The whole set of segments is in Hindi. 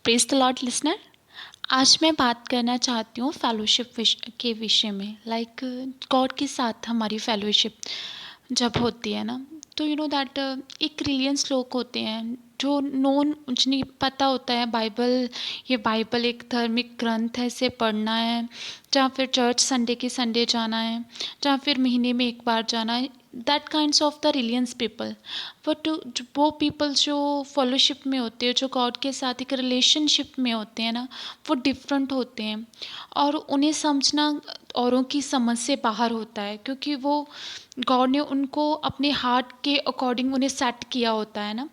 Praise the Lord listener. आज मैं बात करना चाहती हूँ फेलोशिप के विषय में। गॉड के साथ हमारी फेलोशिप जब होती है ना, तो यू नो दैट एक रिलीजियस लोग होते हैं जो नॉन जिन्हें पता होता है ये बाइबल एक धार्मिक ग्रंथ है, इसे पढ़ना है, जहाँ फिर चर्च संडे के संडे जाना है, जहाँ फिर महीने में एक बार जाना है। That kinds of the religious people. But वो पीपल जो फॉलोशिप में होते हैं, जो गॉड के साथ एक रिलेशनशिप में होते हैं ना, वो डिफरेंट होते हैं। और उन्हें समझना औरों की समझ से बाहर होता है, क्योंकि वो गॉड ने उनको अपने हार्ट के अकॉर्डिंग उन्हें सेट किया होता है ना।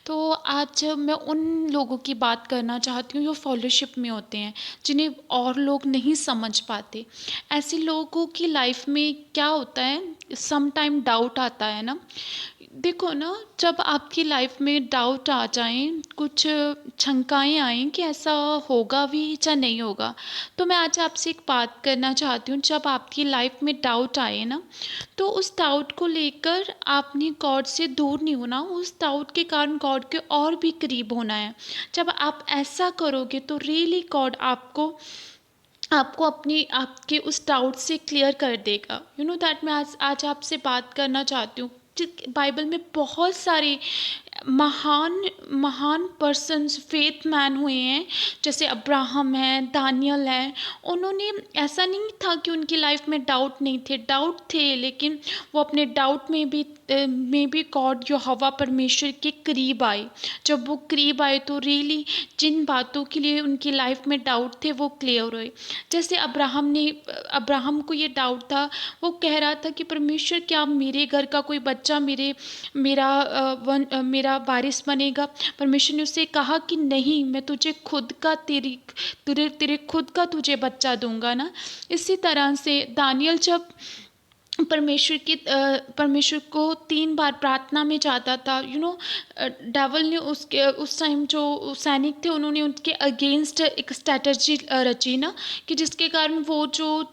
तो आज मैं उन लोगों की बात करना चाहती हूँ जो फॉलोशिप में होते हैं, जिन्हें और लोग नहीं समझ पाते। ऐसे लोगों की लाइफ में क्या होता है, सम टाइम डाउट आता है ना। देखो ना, जब आपकी लाइफ में डाउट आ जाएं, कुछ शंकाएं आएं कि ऐसा होगा भी या नहीं होगा, तो मैं आज आपसे एक बात करना चाहती हूँ। जब आपकी लाइफ में डाउट आए ना, तो उस डाउट को लेकर आपने गॉड से दूर नहीं होना, उस डाउट के कारण गॉड के और भी करीब होना है। जब आप ऐसा करोगे तो रियली गॉड आपको आपको अपनी आपके उस डाउट से क्लियर कर देगा। यू नो दैट मैं आज आपसे बात करना चाहती हूँ। बाइबल में बहुत सारे महान महान पर्सन्स फेथ मैन हुए हैं, जैसे अब्राहम है, दानियल है। उन्होंने ऐसा नहीं था कि उनकी लाइफ में डाउट नहीं थे, डाउट थे, लेकिन वो अपने डाउट में भी गॉड यहोवा परमेश्वर के करीब आए। जब वो करीब आए तो रियली जिन बातों के लिए उनकी लाइफ में डाउट थे वो क्लियर हुए। जैसे अब्राहम को ये डाउट था, वो कह रहा था कि परमेश्वर क्या मेरे घर का कोई बच्चा मेरा वारिस बनेगा। परमेश्वर ने उससे कहा कि नहीं, मैं तुझे खुद का तेरे खुद का तुझे बच्चा दूंगा ना। इसी तरह से दानियल जब परमेश्वर को 3 बार प्रार्थना में जाता था, डेवल ने उसके उस टाइम जो सैनिक थे उन्होंने उनके अगेंस्ट एक स्ट्रैटेजी रची ना, कि जिसके कारण वो जो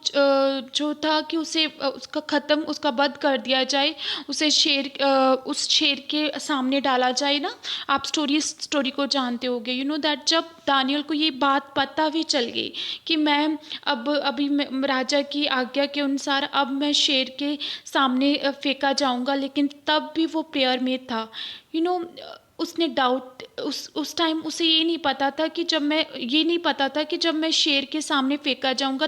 था कि उसका वध कर दिया जाए, उसे उस शेर के सामने डाला जाए ना। आप स्टोरी को जानते होगे। यू नो दैट जब दानियल को ये बात पता भी चल गई कि मैं राजा की आज्ञा के अनुसार अब मैं शेर के सामने फेंका जाऊंगा, लेकिन तब भी वो प्रेयर में था। यू नो उसने डाउट उस टाइम उसे ये नहीं पता था कि जब मैं शेर के सामने फेंका जाऊंगा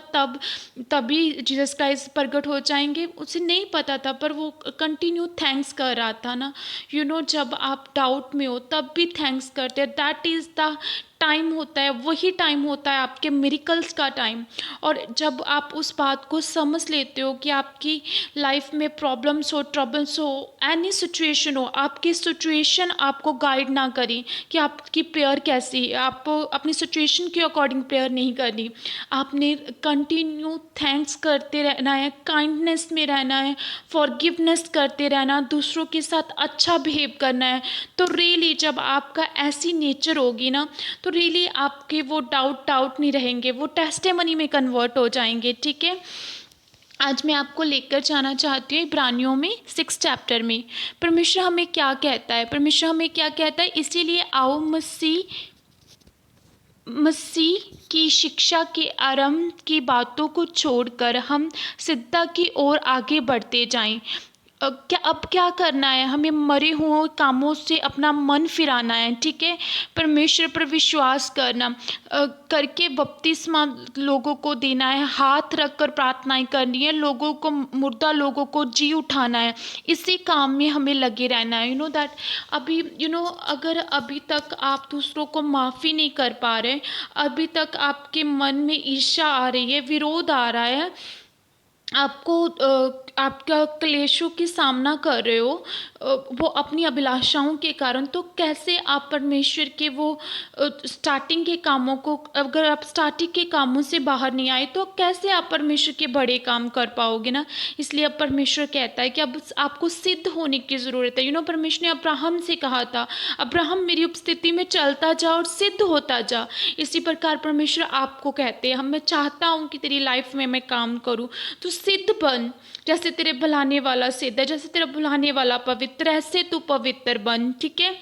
तभी जीसस क्राइस्ट प्रकट हो जाएंगे। उसे नहीं पता था, पर वो कंटिन्यू थैंक्स कर रहा था ना। जब आप डाउट में हो तब भी थैंक्स करते हैं। दैट इज़ द टाइम होता है, वही टाइम होता है आपके मिरेकल्स का टाइम। और जब आप उस बात को समझ लेते हो कि आपकी लाइफ में प्रॉब्लम्स हो, ट्रबल्स हो, एनी सिचुएशन हो, आपकी सिचुएशन आपको गाइड ना करें कि आपकी प्रेयर कैसी है, आपको अपनी सिचुएशन के अकॉर्डिंग प्रेयर नहीं करनी। आपने कंटिन्यू थैंक्स करते रहना है, काइंडनेस में रहना है, फॉरगिवनेस करते रहना, दूसरों के साथ अच्छा बिहेव करना है। तो रियली जब आपका ऐसी नेचर होगी ना, तो रियली आपके वो डाउट नहीं रहेंगे, वो टेस्टिमनी में कन्वर्ट हो जाएंगे। ठीक है, आज मैं आपको लेकर जाना चाहती हूँ इब्रानियों में 6 चैप्टर में। परमेश्वर हमें क्या कहता है, इसीलिए आओ मसीह की शिक्षा के आरंभ की बातों को छोड़कर हम सिद्धता की ओर आगे बढ़ते जाएं। अब क्या करना है, हमें मरे हुए कामों से अपना मन फिराना है। ठीक है, परमेश्वर पर विश्वास करके बपतिस्मा लोगों को देना है, हाथ रखकर प्रार्थनाएं करनी है, मुर्दा लोगों को जी उठाना है। इसी काम में हमें लगे रहना है। अगर अभी तक आप दूसरों को माफ़ी नहीं कर पा रहे, अभी तक आपके मन में ईर्ष्या आ रही है, विरोध आ रहा है, आपका क्लेशों की सामना कर रहे हो, वो अपनी अभिलाषाओं के कारण, तो कैसे आप परमेश्वर के वो स्टार्टिंग के कामों को, अगर आप स्टार्टिंग के कामों से बाहर नहीं आए तो कैसे आप परमेश्वर के बड़े काम कर पाओगे ना। इसलिए अब परमेश्वर कहता है कि अब आपको सिद्ध होने की ज़रूरत है। परमेश्वर ने अब्राहम से कहा था, अब्राहम मेरी उपस्थिति में चलता जा और सिद्ध होता जा। इसी प्रकार परमेश्वर आपको कहते हैं, मैं चाहता हूँ कि तेरी लाइफ में मैं काम करूँ, तो सिद्ध बन, जैसे तेरे बुलाने वाला सिद्ध है, जैसे तेरा बुलाने वाला पवित्र, ऐसे तू पवित्र बन। ठीक है,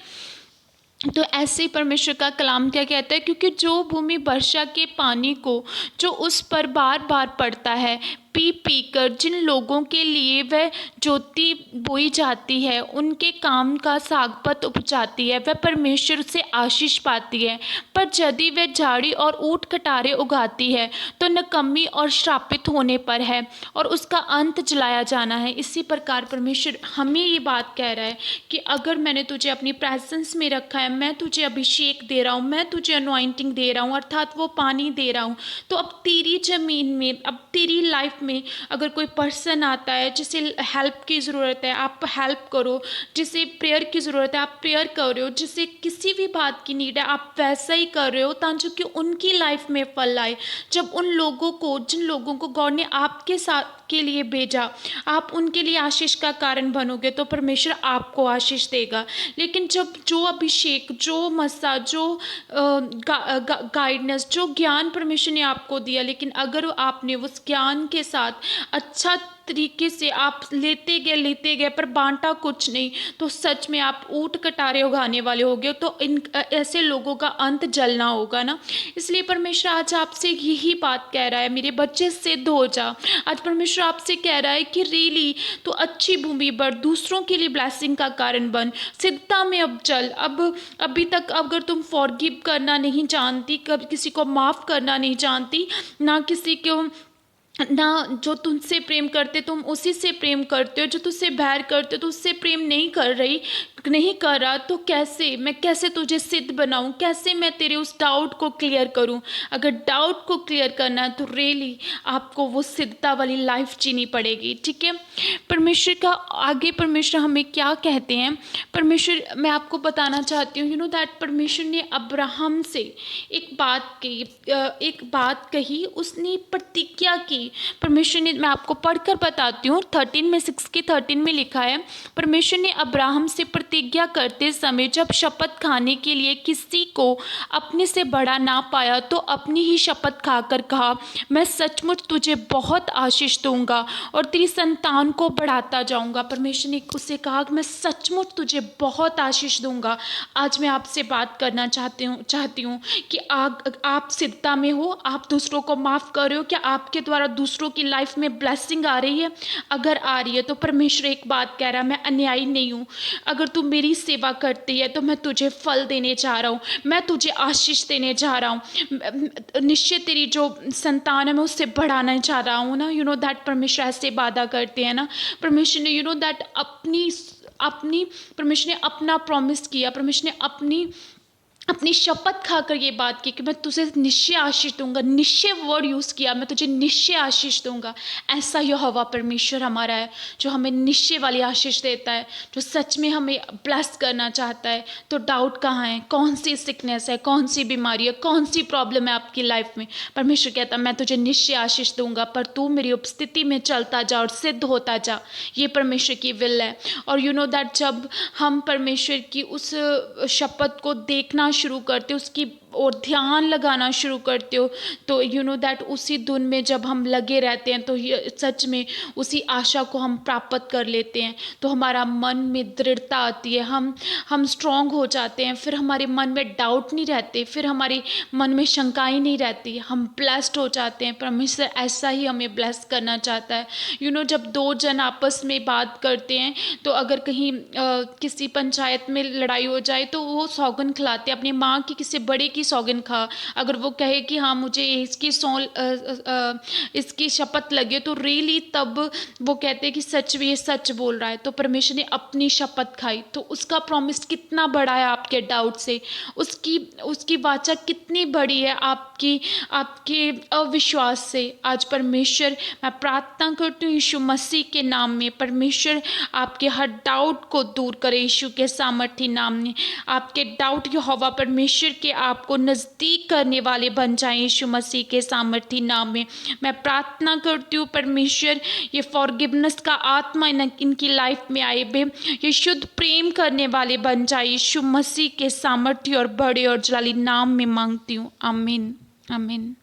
तो ऐसे ही परमेश्वर का कलाम क्या कहता है, क्योंकि जो भूमि वर्षा के पानी को जो उस पर बार बार पड़ता है पी पी कर जिन लोगों के लिए वह ज्योति बोई जाती है, उनके काम का सागपत उपजाती है, वह परमेश्वर से आशीष पाती है। पर यदि वह झाड़ी और ऊंट कटारे उगाती है तो नकम्मी और श्रापित होने पर है और उसका अंत जलाया जाना है। इसी प्रकार परमेश्वर हमें ये बात कह रहा है कि अगर मैंने तुझे अपनी प्रेजेंस में रखा है, मैं तुझे अभिषेक दे रहा हूँ, मैं तुझे अनॉइंटिंग दे रहा हूँ, अर्थात वो पानी दे रहा हूँ, तो अब तेरी ज़मीन में, अब तेरी लाइफ में अगर कोई पर्सन आता है जिसे हेल्प की ज़रूरत है, आप हेल्प करो। जिसे प्रेयर की ज़रूरत है, आप प्रेयर कर रहे हो। जिसे किसी भी बात की नीड है, आप वैसा ही कर रहे हो ताकि कि उनकी लाइफ में फल आए। जब उन लोगों को, जिन लोगों को गॉड ने आपके साथ के लिए भेजा, आप उनके लिए आशीष का कारण बनोगे तो परमेश्वर आपको आशीष देगा। लेकिन जब जो अभिषेक, जो मसा, जो गाइडनेस, जो ज्ञान परमेश्वर ने आपको दिया, लेकिन अगर आपने उस ज्ञान के साथ अच्छा तरीके से आप लेते गए पर बांटा कुछ नहीं, तो सच में आप ऊंट कटारे उगाने वाले होगे। तो इन ऐसे लोगों का अंत जलना होगा ना। इसलिए परमेश्वर आज आपसे यही बात कह रहा है, मेरे बच्चे सिद्ध हो जा। आज परमेश्वर आपसे कह रहा है कि रियली तो अच्छी भूमि पर दूसरों के लिए ब्लेसिंग का कारण बन, सिद्धता में अब चल। अब अभी तक अगर तुम फॉरगिव करना नहीं जानती, कभी किसी को माफ़ करना नहीं जानती, ना किसी को, ना जो तुमसे प्रेम करते तुम उसी से प्रेम करते हो, जो तुझसे बैर करते हो तो उससे प्रेम नहीं कर रही, नहीं कर रहा, तो कैसे तुझे सिद्ध बनाऊं, कैसे मैं तेरे उस डाउट को क्लियर करूं। अगर डाउट को क्लियर करना है तो रियली आपको वो सिद्धता वाली लाइफ जीनी पड़ेगी। ठीक है, परमेश्वर का आगे परमेश्वर हमें क्या कहते हैं। परमेश्वर, मैं आपको बताना चाहती हूँ, यू नो दैट परमेश्वर ने अब्राहम से एक बात कही, उसने प्रतिज्ञा की। परमेश्वर ने, मैं आपको पढ़कर बताती हूँ, 13 में 6 के 13 में लिखा है, परमेश्वर ने अब्राहम से प्रतिज्ञा करते समय जब शपथ खाने के लिए किसी को अपने से बड़ा ना पाया तो अपनी ही शपथ खाकर कहा, मैं सचमुच तुझे बहुत आशीष दूंगा और तेरी संतान को बढ़ाता जाऊंगा। परमेश्वर ने उससे कहा कि मैं सचमुच तुझे बहुत आशीष दूंगा। आज मैं आपसे बात करना चाहती हूँ कि आप सिद्धता में हो, आप दूसरों को माफ़ कर रहे हो, क्या आपके द्वारा दूसरों की लाइफ में ब्लेसिंग आ रही है? अगर आ रही है तो परमेश्वर एक बात कह रहा है, मैं अन्यायी नहीं हूँ। अगर तू मेरी सेवा करती है तो मैं तुझे फल देने जा रहा हूँ, मैं तुझे आशीष देने जा रहा हूँ। निश्चय तेरी जो संतान है मैं उससे बढ़ाना चाह रहा हूँ ना। यू नो दैट परमेश्वर ऐसे वादा करते हैं ना। परमेश्वर ने यू नो दैट अपनी परमेश्वर ने अपना प्रॉमिस किया, परमेश्वर ने अपनी शपथ खाकर ये बात की कि मैं तुझे निश्चय आशीष दूंगा। निश्चय वर्ड यूज़ किया, मैं तुझे निश्चय आशीष दूंगा। ऐसा यहोवा परमेश्वर हमारा है जो हमें निश्चय वाली आशीष देता है, जो सच में हमें ब्लेस करना चाहता है। तो डाउट कहाँ है? कौन सी सिकनेस है, कौन सी बीमारी है, कौन सी प्रॉब्लम है आपकी लाइफ में? परमेश्वर कहता है मैं तुझे निश्चय आशीष दूंगा, पर तू मेरी उपस्थिति में चलता जा और सिद्ध होता जा। ये परमेश्वर की विल है। और यू नो दैट जब हम परमेश्वर की उस शपथ को देखना शुरू करते हो, उसकी और ध्यान लगाना शुरू करते हो, तो यू नो दैट उसी धुन में जब हम लगे रहते हैं तो ये सच में उसी आशा को हम प्राप्त कर लेते हैं। तो हमारा मन में दृढ़ता आती है, हम स्ट्रांग हो जाते हैं, फिर हमारे मन में डाउट नहीं रहते, फिर हमारे मन में शंकाएं नहीं रहती, हम ब्लेस्ड हो जाते हैं। परमेश्वर ऐसा ही हमें ब्लेस करना चाहता है। यू नो जब दो जन आपस में बात करते हैं तो अगर कहीं किसी पंचायत में लड़ाई हो जाए तो वो सौगंध खिलाते हैं अपनी माँ की, किसी बड़े की सौगंध खा। अगर वो कहे कि हाँ मुझे इसकी शपथ लगे तो रियली तब वो कहते हैं कि सच में ये सच बोल रहा है। तो परमेश्वर ने अपनी शपथ खाई, तो उसका प्रॉमिस कितना बड़ा है आपके डाउट से, उसकी वाचा कितनी बड़ी है आपके अविश्वास से। आज परमेश्वर, मैं प्रार्थना करती हूँ यीशु मसीह के नाम में, परमेश्वर आपके हर डाउट को दूर करे यीशु के सामर्थी नाम में। आपके डाउट यहोवा परमेश्वर के आपको नज़दीक करने वाले बन जाएं यीशु मसीह के सामर्थी नाम में। मैं प्रार्थना करती हूँ परमेश्वर ये फॉरगिवनेस का आत्मा इनकी लाइफ में आए बे, ये शुद्ध प्रेम करने वाले बन जाए यीशु मसीह के सामर्थ्य और बड़े और जलाली नाम में मांगती हूँ। आमीन, आमीन।